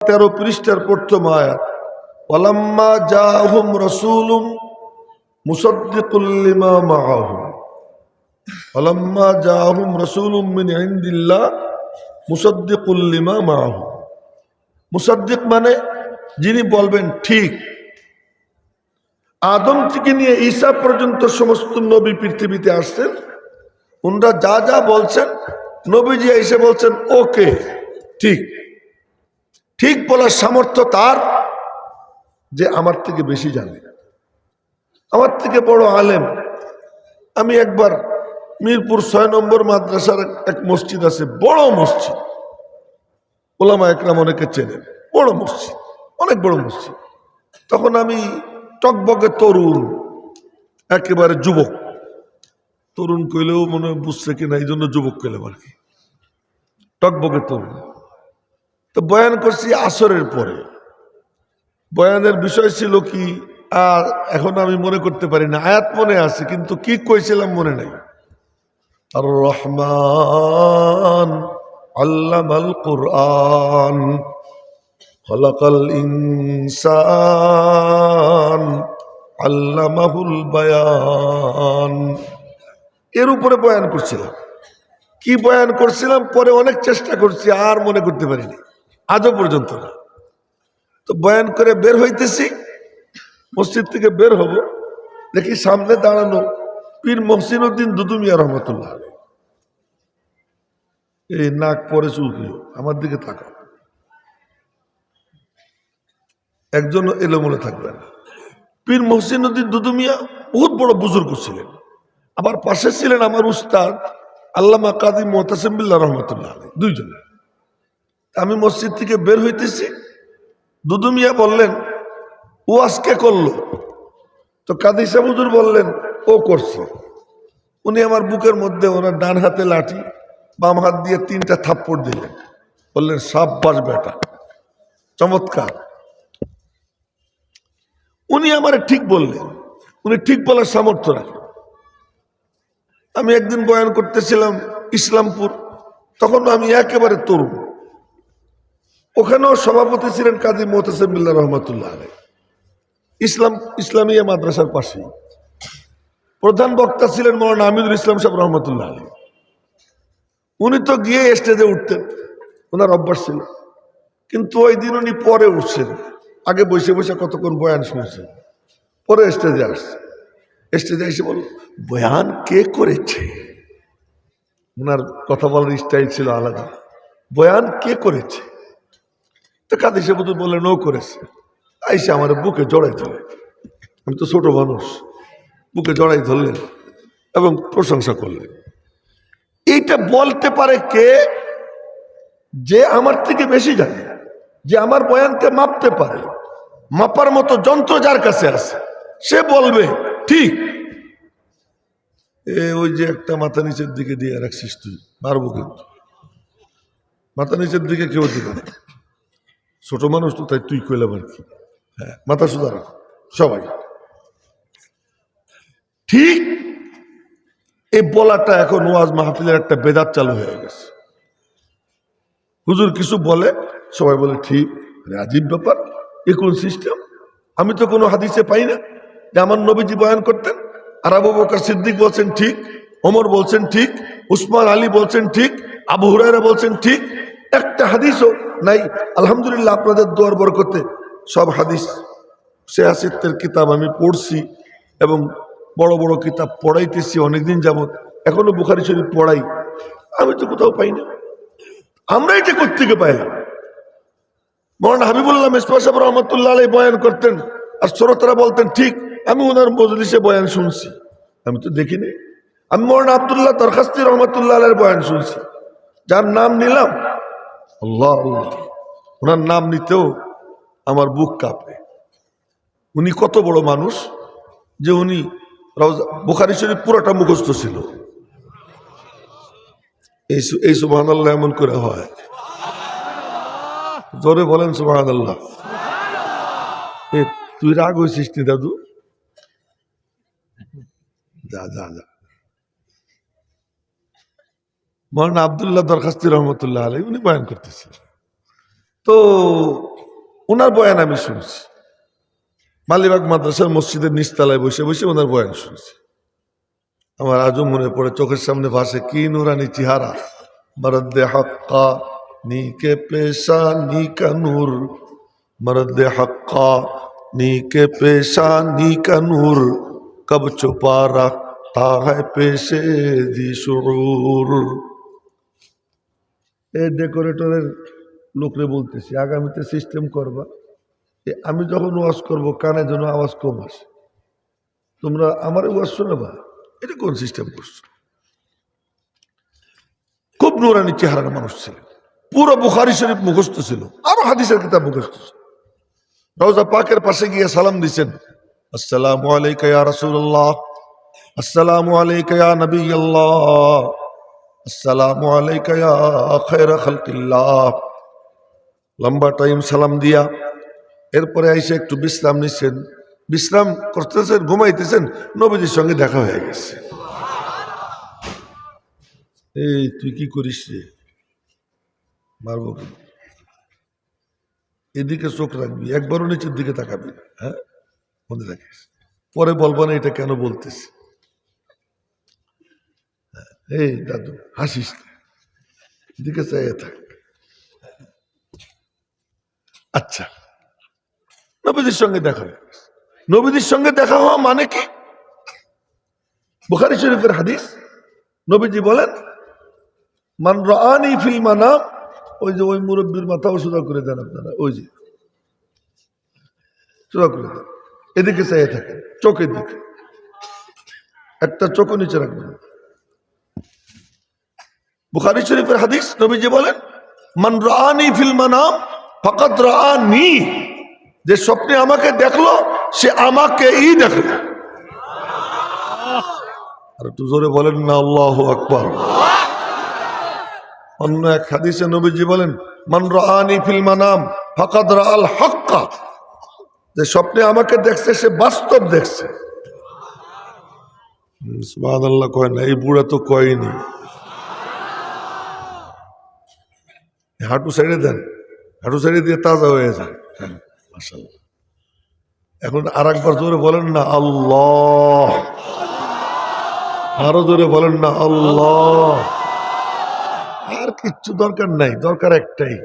13 পৃষ্ঠার প্রথম আয়াত, ওয়ালাম্মা জাআহুম রাসূলুম মুসাদ্দিকুল লিমা মাআহুম, ওয়ালাম্মা জাআহুম রাসূলুম মিন ইনদিল্লাহ মুসাদ্দিকুল লিমা মাআহুম। মুসাদ্দিক মানে যিনি বলবেন ঠিক। আদম থেকে নিয়ে ঈসা পর্যন্ত সমস্ত নবী পৃথিবীতে আসছেন, উনরা যা যা বলছেন নবীজি এসে বলছেন ওকে ঠিক। ঠিক বলার সামর্থ্য তার যে আমার থেকে বেশি জানে, আমার থেকে বড় আলেম। আমি একবার মিরপুর 6 নম্বর মাদ্রাসার এক মসজিদ আছে, বড় মসজিদ, ওলামা একরাম অনেকে চেনেন, বড় মসজিদ, অনেক বড় মসজিদ। তখন আমি টকবকে তরুণ, একেবারে যুবক, তরুণ কইলেও মনে হয় বুঝছে কিনা, এই জন্য যুবক কইলাম আর কি, টকবকে তরুণ। তো বয়ান করছি আসরের পরে। বয়ানের বিষয় ছিল কি আর এখন আমি মনে করতে পারি না, আয়াত মনে আছে কিন্তু কি কইছিলাম মনে নাই। আর রহমান আল্লামাল কুরআন খলাকাল ইনসান আল্লামাহুল বায়ান, এর উপরে বয়ান করছিলাম। কি বয়ান করছিলাম পরে অনেক চেষ্টা করছি, আর মনে করতে পারিনি আজও পর্যন্ত না। তো বয়ান করে বের হইতেছি, মসজিদ থেকে বের হব, দেখি সামনে দাঁড়ানো পীর মহসিন উদ্দিন দুদু মিয়া রহমতুল্লাহ। এই নাক পরে চুলকিও, আমার দিকে তাকাও, একজন এলোমেলো থাকবে না। পীর মহসিন উদ্দিন দুদু মিয়া বহুত বড় বুজুর্গ ছিলেন, আবার পাশে ছিলেন আমার উস্তাদ আল্লামা কাজী মুতাসিম বিল্লাহ রহমতুল্লাহ, দুইজন। আমি মসজিদ থেকে বের হইতেছি, দুদু মিয়া বললেন ও আজকে করলো, তো কাজী সাহেব হুজুর বললেন ও করছে। উনি আমার বুকের মধ্যে ওনার ডান হাতে লাঠি, বাম হাত দিয়ে 3টা থাপ্পড় দিলেন, বললেন সাব্বাস বেটা, চমৎকার। উনি আমার ঠিক বললেন, উনি ঠিক বলার সামর্থ্য রাখেন। আমি একদিন বয়ান করতেছিলাম ইসলামপুর, তখন আমি একেবারে তরুণ, ওখানেও সভাপতি ছিলেন কাজী মুতাসিম বিল্লাহ রহমতুল্লাহ আলাইহি, ইসলামিয়া মাদ্রাসার পাশেই। প্রধান বক্তা ছিলেন মৌলানা আমিনুল ইসলাম সাহেব রহমতুল্লাহ আলাইহি। উনি তো গিয়ে স্টেজে উঠতেন, ওনার অভ্যাস ছিল, কিন্তু ওই দিন উনি পরে উঠছেন, আগে বসে বসে কতক্ষণ বয়ান শুনছেন, পরে স্টেজে আসছে। স্টেজে এসে বলল বয়ান কে করেছে, ওনার কথা বলার স্টাইল ছিল আলাদা, বয়ান কে করেছে। তো কাজী সাহেব বললেন ও করেছে। আইসা আমার বুকে জড়াই ধরে, আমি তো ছোট মানুষ, বুকে জড়াই ধরলেন এবং প্রশংসা করলেন। এইটা বলতে পারে কে, যে আমার থেকে বেশি জানে, যে আমার বয়ানকে মাপতে পারে, মাপার মতো যন্ত্র যার কাছে আছে, সে বলবে ঠিক। ওই যে একটা মাথা নিচের দিকে দিয়ে রাখছিস তুই, মারবো কিন্তু, মাথা নিচের দিকে কেউ দিবে না, ছোট মানুষ তো তাই তুই কইলাম আর কি। হ্যাঁ, মাথা সোজা রাখো সবাই, ঠিক। এই বলাটা এখন ওয়াজ মাহফিলের একটা বেদাত চালু হয়ে গেছে। হুজুর কিছু বলে, সবাই বলে ঠিক। আজীব ব্যাপার, এ কোন সিস্টেম? আমি তো কোনো হাদিসে পাই না যে আমার নবীজি বয়ান করতেন আর আবু বকর সিদ্দিক বলছেন ঠিক, ওমর বলছেন ঠিক, উসমান আলী বলছেন ঠিক, আবু হুরায়রা বলছেন ঠিক, একটা হাদিসও নাই। আলহামদুলিল্লাহ, আপনাদের দোয়ার বরকতে সব হাদিস সিয়াসিতের কিতাব আমি পড়ছি এবং বড় বড় কিতাব পড়াইতেছি অনেকদিন যাবত, এখনো বুখারী শরীফ পড়াই, আমি তো কোথাও পাই না। আমরা এটা কোত্থেকে পাইলাম? মৌলানা হাবিবুল্লাহ মিসবাহ সাহেব রহমতুল্লাহ আলাইহি বয়ান করতেন আর শ্রোতারা বলতেন ঠিক, আমি ওনার মজলিসে বয়ান শুনছি, আমি তো দেখিনি। আমি মৌলানা আব্দুল্লাহ দরখাস্তি রহমতুল্লাহ আলাইহির বয়ান শুনছি, যার নাম নিলাম, আল্লাহ আল্লাহ, ওনার নাম নিতেও আমার বুক কাঁপে। উনি কত বড় মানুষ যে উনি বুখারী শরীফ পুরোটা মুখস্থ ছিল। এই সুবহানাল্লাহ এমন করে হয়, জোরে বলেন সুবহানাল্লাহ। তুই রাগ হয়েছিস নি দাদু? যা যা যা। মৌলানা আব্দুল্লাহ দরখাস্তি রহমতুল্লাহ আলাইহি উনি বয়ান করতেছেন, তো ওনার বয়ান আমি শুনছি, মালিবাগ মাদ্রাসার মসজিদের নিচতলায় বসে বসে ওনার বয়ান শুনছি। আমার আজও মনে পড়ে, চোখের সামনে ভাসে কি নুরানি চেহারা, মরদে হক্কা नी के पेशानी का नूर, मर्द हक्का नी के पेशानी का नूर, कब छुपा रखता है पेशे दी शुरूर। এই ডেকোরেটরের লোকরে বলতেছি, আগামীতে সিস্টেম করবা, আমি যখন ওয়াজ করব কানে যেন আওয়াজ কম আসে, তোমরা আমার ওয়াজ শোনাবা। এটা কোন সিস্টেম করছো? খুব নুরানি চেহারার মানুষ ছিল, পুরো বুখারী শরীফ মুখস্থ ছিল, আরো হাদিসের কিতাব মুখস্থ ছিল। রওজা পাকের পাশে গিয়ে সালাম দিছেন, আসসালামু আলাইকা ইয়া রাসূলুল্লাহ, আসসালামু আলাইকা ইয়া নবিয়াল্লাহ, আসসালামু আলাইকা ইয়া খায়রা খালকিল্লাহ। লম্বা টাইম সালাম দিয়া এরপরে আইসে একটু বিশ্রাম নিচ্ছেন, বিশ্রাম করতেছেন, ঘুমাইতেছেন, নবীজির সঙ্গে দেখা হয়ে গেছে। এই তুই কি করিস রে, মারবো কি? এদিকে চোখ রাখবি, একবারও নিচের দিকে তাকাবি, হ্যাঁ মনে রাখিস, পরে বলবো না এটা কেন বলতেছি। এই দাদু হাসিস না, এদিকে চাইয়ে থাক। আচ্ছা, নবীজির সঙ্গে দেখা হয়ে গেছে। নবীজির সঙ্গে দেখা হওয়া মানে কি? বুখারী শরীফের হাদিস, নবীজি বলেন, মান রাআনি ফিল মানাম, ওই যে ওই মুরব্বীর মাথাও সোজা করে দেন আপনারা, ওই যে সোজা করে দেন, এদিকে চাইয়ে থাকেন, চোখের দিকে, একটা চোখও নিচে রাখবেন। বুখারী শরীফের হাদিস, নবীজি বলেন, মান রাআনি ফিল মানাম ফাকাদ রাআনি, যে স্বপ্নে আমাকে দেখলো সে আমাকেই দেখলো। আর একটু জোরে বলেন না আল্লাহু আকবার। অন্য এক হাদিসে নবীজি বলেন, মান রাআনি ফিল মানাম ফাকাদ রাআল হাক্কা, যে স্বপ্নে আমাকে দেখছে সে বাস্তব দেখছে। সুবহানাল্লাহ কয় না, এই বুড়া তো কয়নি। হাঁটু সাইডে দেন, হাঁটু সাইডে দিয়ে তাজা হয়ে যায়। হ্যাঁ মাশাআল্লাহ। এখন আর একবার জোরে বলেন না আল্লাহ, আরো জোরে বলেন না আল্লাহ। আর কিচ্ছু দরকার নাই, দরকার একটাই,